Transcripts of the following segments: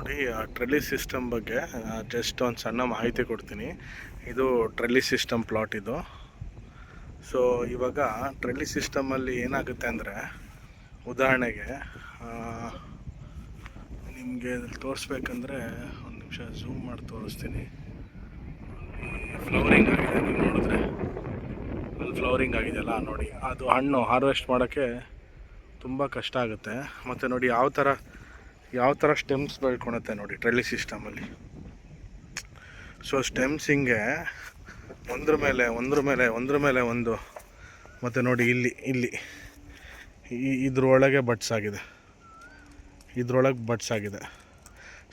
ನೋಡಿ ಟ್ರೆಲ್ಲಿ ಸಿಸ್ಟಮ್ ಬಗ್ಗೆ ಜಸ್ಟ್ ಒಂದು ಸಣ್ಣ ಮಾಹಿತಿ ಕೊಡ್ತೀನಿ. ಇದು ಟ್ರೆಲ್ಲಿ ಸಿಸ್ಟಮ್ ಪ್ಲಾಟ್ ಇದು. ಸೊ ಇವಾಗ ಟ್ರೆಲ್ಲಿ ಸಿಸ್ಟಮಲ್ಲಿ ಏನಾಗುತ್ತೆ ಅಂದರೆ, ಉದಾಹರಣೆಗೆ ನಿಮಗೆ ತೋರಿಸ್ಬೇಕಂದ್ರೆ ಒಂದು ನಿಮಿಷ ಝೂಮ್ ಮಾಡಿ ತೋರಿಸ್ತೀನಿ. ಫ್ಲವರಿಂಗ್ ಆಗಿದೆ, ನೀವು ನೋಡಿದ್ರೆ ಅಲ್ಲಿ ಫ್ಲವರಿಂಗ್ ಆಗಿದೆಯಲ್ಲ ನೋಡಿ, ಅದು ಹಣ್ಣು ಹಾರ್ವೆಸ್ಟ್ ಮಾಡೋಕ್ಕೆ ತುಂಬ ಕಷ್ಟ ಆಗುತ್ತೆ. ಮತ್ತು ನೋಡಿ ಯಾವ ಥರ ಸ್ಟೆಮ್ಸ್ ಬೆಳ್ಕೊಳುತ್ತೆ ನೋಡಿ ಟ್ರೆಲ್ಲಿ ಸಿಸ್ಟಮಲ್ಲಿ. ಸೊ ಸ್ಟೆಮ್ಸ್ ಹಿಂಗೆ ಒಂದ್ರ ಮೇಲೆ ಒಂದು, ಮತ್ತು ನೋಡಿ ಇಲ್ಲಿ ಇದ್ರೊಳಗೆ ಬಡ್ಸ್ ಆಗಿದೆ.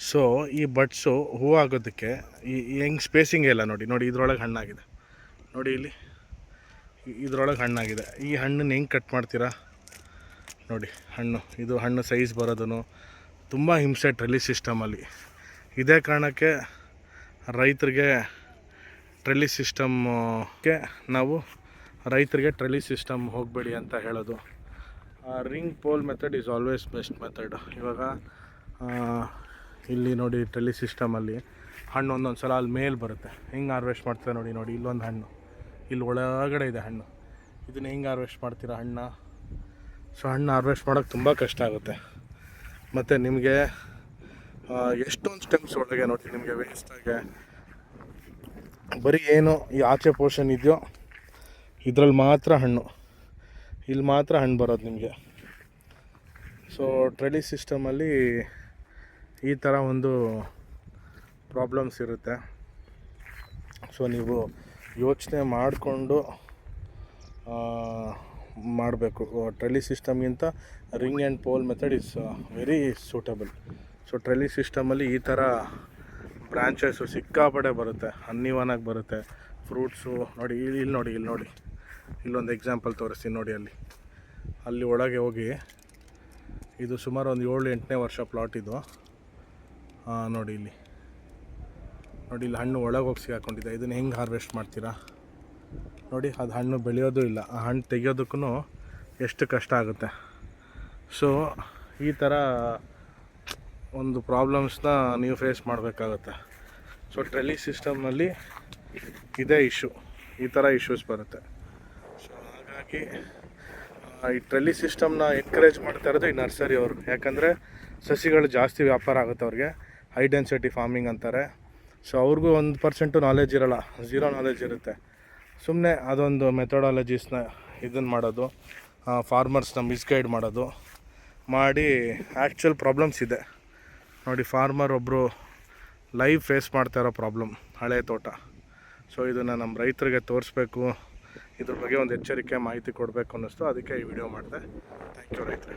ಸೊ ಈ ಬಡ್ಸು ಹೂವು ಆಗೋದಕ್ಕೆ ಹೆಂಗೆ ಸ್ಪೇಸಿಂಗ್ ಇಲ್ಲ ನೋಡಿ ಇದ್ರೊಳಗೆ ಹಣ್ಣಾಗಿದೆ ನೋಡಿ, ಇದ್ರೊಳಗೆ ಹಣ್ಣಾಗಿದೆ. ಈ ಹಣ್ಣನ್ನು ಹೆಂಗೆ ಕಟ್ ಮಾಡ್ತೀರಾ ನೋಡಿ, ಹಣ್ಣು ಸೈಜ್ ಬರೋದು ತುಂಬ ಹಿಂಸೆ ಟ್ರೆಲ್ಲಿ ಸಿಸ್ಟಮಲ್ಲಿ. ಇದೇ ಕಾರಣಕ್ಕೆ ರೈತರಿಗೆ ಟ್ರೆಲ್ಲಿ ಸಿಸ್ಟಮ್ ಹೋಗಬೇಡಿ ಅಂತ ಹೇಳೋದು. Ring pole method is always best method. ಇವಾಗ ಇಲ್ಲಿ ನೋಡಿ ಟ್ರೆಲ್ಲಿ ಸಿಸ್ಟಮಲ್ಲಿ ಹಣ್ಣು ಒಂದೊಂದು ಸಲ ಅಲ್ಲಿ ಮೇಲೆ ಬರುತ್ತೆ. ಹೆಂಗೆ ಹಾರ್ವೆಸ್ಟ್ ಮಾಡ್ತಾರೆ ನೋಡಿ ಇಲ್ಲೊಂದು ಹಣ್ಣು, ಇಲ್ಲಿ ಒಳಗಡೆ ಇದೆ ಹಣ್ಣು. ಇದನ್ನು ಹೆಂಗೆ ಹಾರ್ವೆಸ್ಟ್ ಮಾಡ್ತೀರಾ ಹಣ್ಣು? ಸೊ ಹಣ್ಣು ಹಾರ್ವೆಸ್ಟ್ ಮಾಡೋಕ್ಕೆ ತುಂಬ ಕಷ್ಟ ಆಗುತ್ತೆ. ಮತ್ತು ನಿಮಗೆ ಎಷ್ಟೊಂದು ಸ್ಟೆಮ್ಸ್ ಒಳಗೆ ನೋಡಿ ನಿಮಗೆ ವೇಸ್ಟಾಗೆ ಬರೀ ಏನು ಈ ಆಚೆ ಪೋರ್ಷನ್ ಇದೆಯೋ ಇದರಲ್ಲಿ ಮಾತ್ರ ಹಣ್ಣು, ಇಲ್ಲಿ ಮಾತ್ರ ಹಣ್ಣು ಬರೋದು ನಿಮಗೆ. ಸೊ ಟ್ರೆಲ್ಲಿ ಸಿಸ್ಟಮಲ್ಲಿ ಈ ಥರ ಒಂದು ಪ್ರಾಬ್ಲಮ್ಸ್ ಇರುತ್ತೆ. ಸೊ ನೀವು ಯೋಚನೆ ಮಾಡಿಕೊಂಡು ಮಾಡಬೇಕು. ಟ್ರೆಲ್ಲಿ ಸಿಸ್ಟಮ್ಗಿಂತ ring and pole method is very suitable. So trellis ಸಿಸ್ಟಮಲ್ಲಿ ಈ ಥರ ಬ್ರಾಂಚಸ್ಸು ಸಿಕ್ಕಾಪಟ್ಟೆ ಬರುತ್ತೆ, ಅನ್ನಿವನಾಗಿ ಬರುತ್ತೆ. ಫ್ರೂಟ್ಸು ನೋಡಿ, ಇಲ್ಲಿ ನೋಡಿ ಇಲ್ಲೊಂದು ಎಕ್ಸಾಂಪಲ್ ತೋರಿಸ್ತೀನಿ ನೋಡಿ. ಅಲ್ಲಿ ಒಳಗೆ ಹೋಗಿ, ಇದು ಸುಮಾರು ಒಂದು 7-8ನೇ ವರ್ಷ ಪ್ಲಾಟ್ ಇದು. ನೋಡಿ ಇಲ್ಲಿ ಹಣ್ಣು ಒಳಗೆ ಹೋಗಿ ಸಿಗಾಕೊಂಡಿದೆ. ಇದನ್ನು ಹೆಂಗೆ ಹಾರ್ವೆಸ್ಟ್ ಮಾಡ್ತೀರಾ ನೋಡಿ? ಅದು ಹಣ್ಣು ಬೆಳೆಯೋದು ಇಲ್ಲ, ಆ ಹಣ್ಣು ತೆಗಿಯೋದಕ್ಕೂ ಎಷ್ಟು ಕಷ್ಟ ಆಗುತ್ತೆ. ಸೊ ಈ ಥರ ಒಂದು ಪ್ರಾಬ್ಲಮ್ಸ್ನ ನೀವು ಫೇಸ್ ಮಾಡಬೇಕಾಗತ್ತೆ. ಸೊ ಟ್ರೆಲ್ಲಿ ಸಿಸ್ಟಮ್ನಲ್ಲಿ ಇದೇ ಈ ಥರ ಇಶ್ಯೂಸ್ ಬರುತ್ತೆ. ಸೊ ಹಾಗಾಗಿ ಈ ಟ್ರೆಲ್ಲಿ ಸಿಸ್ಟಮ್ನ ಎನ್ಕರೇಜ್ ಮಾಡ್ತಾ ಇರೋದು ಈ ನರ್ಸರಿ ಅವರು. ಯಾಕಂದರೆ ಸಸಿಗಳು ಜಾಸ್ತಿ ವ್ಯಾಪಾರ ಆಗುತ್ತೆ ಅವ್ರಿಗೆ. ಹೈ ಡೆನ್ಸಿಟಿ ಫಾರ್ಮಿಂಗ್ ಅಂತಾರೆ. ಸೊ ಅವ್ರಿಗೂ 1% ನಾಲೆಜ್ ಇರೋಲ್ಲ, 0 ನಾಲೆಜ್ ಇರುತ್ತೆ. ಸುಮ್ಮನೆ ಅದೊಂದು ಮೆಥಡಾಲಜೀಸ್ನ ಇದನ್ನು ಮಾಡೋದು, ಫಾರ್ಮರ್ಸ್ನ ಮಿಸ್ಗೈಡ್ ಮಾಡೋದು ಮಾಡಿ ಆ್ಯಕ್ಚುಯಲ್ ಪ್ರಾಬ್ಲಮ್ಸ್ ಇದೆ ನೋಡಿ. ಫಾರ್ಮರ್ ಒಬ್ಬರು ಲೈವ್ ಫೇಸ್ ಮಾಡ್ತಾ ಇರೋ ಪ್ರಾಬ್ಲಮ್ ಹಳೆ ತೋಟ. ಸೊ ಇದನ್ನು ನಮ್ಮ ರೈತರಿಗೆ ತೋರಿಸ್ಬೇಕು, ಇದ್ರ ಬಗ್ಗೆ ಒಂದು ಎಚ್ಚರಿಕೆ ಮಾಹಿತಿ ಕೊಡಬೇಕು ಅನ್ನಿಸ್ತು. ಅದಕ್ಕೆ ಈ ವಿಡಿಯೋ ಮಾಡಿದೆ. Thank you ರೈತರೆ.